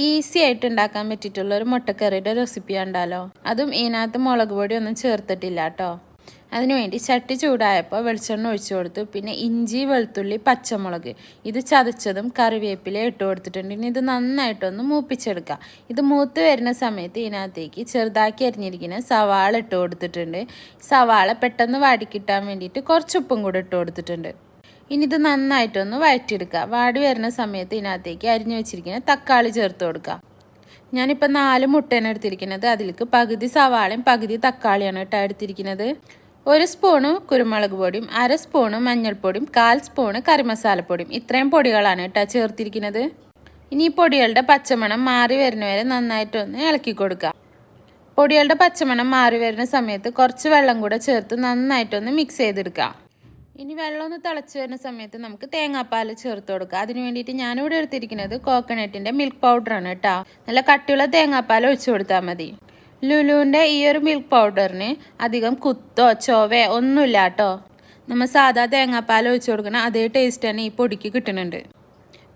Easy ആയിട്ട് ഉണ്ടാക്കാൻ പറ്റിയിട്ടുള്ള ഒരു മുട്ടക്കറിയുടെ റെസിപ്പി ഉണ്ടല്ലോ. അതും ഇതിനകത്ത് മുളക് പൊടി ഒന്നും ചേർത്തിട്ടില്ല കേട്ടോ. അതിനുവേണ്ടി ചട്ടി ചൂടായപ്പോൾ വെളിച്ചെണ്ണ ഒഴിച്ചു കൊടുത്തു. പിന്നെ ഇഞ്ചി, വെളുത്തുള്ളി, പച്ചമുളക് ഇത് ചതച്ചതും കറിവേപ്പില ഇട്ട് കൊടുത്തിട്ടുണ്ട്. ഇനി ഇത് നന്നായിട്ടൊന്ന് മൂപ്പിച്ചെടുക്കുക. ഇത് മൂത്ത് വരുന്ന സമയത്ത് ഇതിനകത്തേക്ക് ചെറുതാക്കി അരിഞ്ഞിരിക്കുന്ന സവാള ഇട്ട് കൊടുത്തിട്ടുണ്ട്. സവാള പെട്ടെന്ന് വാടിക്കിട്ടാൻ വേണ്ടിയിട്ട് കുറച്ച് ഉപ്പും കൂടെ ഇട്ട് കൊടുത്തിട്ടുണ്ട്. ഇനി ഇത് നന്നായിട്ടൊന്ന് വഴറ്റിയെടുക്കുക. വാടി വരുന്ന സമയത്ത് ഇതിനകത്തേക്ക് അരിഞ്ഞു വെച്ചിരിക്കുന്ന തക്കാളി ചേർത്ത് കൊടുക്കുക. ഞാനിപ്പോൾ 4 മുട്ടയാണ് എടുത്തിരിക്കുന്നത്. അതിലേക്ക് പകുതി സവാളയും പകുതി തക്കാളിയാണ് കേട്ടോ എടുത്തിരിക്കുന്നത്. 1 സ്പൂണ് കുരുമുളക് പൊടിയും 1/2 സ്പൂണ് മഞ്ഞൾപ്പൊടിയും 1/4 സ്പൂണ് കറിമസാലപ്പൊടിയും ഇത്രയും പൊടികളാണ് കേട്ടോ ചേർത്തിരിക്കുന്നത്. ഇനി ഈ പൊടികളുടെ പച്ചമണം മാറി വരുന്നവരെ നന്നായിട്ടൊന്ന് ഇളക്കി കൊടുക്കുക. പൊടികളുടെ പച്ചമണം മാറി വരുന്ന സമയത്ത് കുറച്ച് വെള്ളം കൂടെ ചേർത്ത് നന്നായിട്ടൊന്ന് മിക്സ് ചെയ്തെടുക്കുക. ഇനി വെള്ളം ഒന്ന് തിളച്ച് വരുന്ന സമയത്ത് നമുക്ക് തേങ്ങാപ്പാൽ ചേർത്ത് കൊടുക്കുക. അതിന് വേണ്ടിയിട്ട് ഞാനിവിടെ എടുത്തിരിക്കുന്നത് കോക്കനട്ടിൻ്റെ മിൽക്ക് പൗഡറാണ് കേട്ടോ. നല്ല കട്ടിയുള്ള തേങ്ങാപ്പാൽ ഒഴിച്ചു കൊടുത്താൽ മതി. ലുലുവിൻ്റെ ഈ ഒരു മിൽക്ക് പൗഡറിന് അധികം കുത്തോ ചൊവയോ ഒന്നുമില്ല കേട്ടോ. നമ്മൾ സാധാ തേങ്ങാപ്പാൽ ഒഴിച്ചു കൊടുക്കുന്ന അതേ ടേസ്റ്റ് തന്നെ ഈ പൊടിക്ക് കിട്ടുന്നുണ്ട്.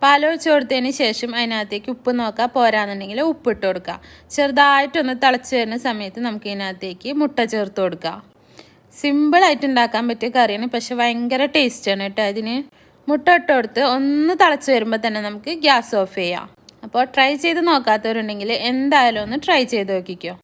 പാൽ ഒഴിച്ചു കൊടുത്തതിന് ശേഷം അതിനകത്തേക്ക് ഉപ്പ് നോക്കുക. പോരാന്നുണ്ടെങ്കിൽ ഉപ്പ് ഇട്ട് കൊടുക്കുക. ചെറുതായിട്ടൊന്ന് തിളച്ച് വരുന്ന സമയത്ത് നമുക്ക് ഇതിനകത്തേക്ക് മുട്ട ചേർത്ത് കൊടുക്കുക. സിമ്പിളായിട്ട് ഉണ്ടാക്കാൻ പറ്റിയ കറിയാണ്, പക്ഷെ ഭയങ്കര ടേസ്റ്റാണ് കേട്ടോ. ഇതിന് മുട്ട ഇട്ട് കൊടുത്ത് ഒന്ന് തിളച്ച് വരുമ്പോൾ തന്നെ നമുക്ക് ഗ്യാസ് ഓഫ് ചെയ്യാം. അപ്പോൾ ട്രൈ ചെയ്ത് നോക്കാത്തവരുണ്ടെങ്കിൽ എന്തായാലും ഒന്ന് ട്രൈ ചെയ്ത് നോക്കിക്കോ.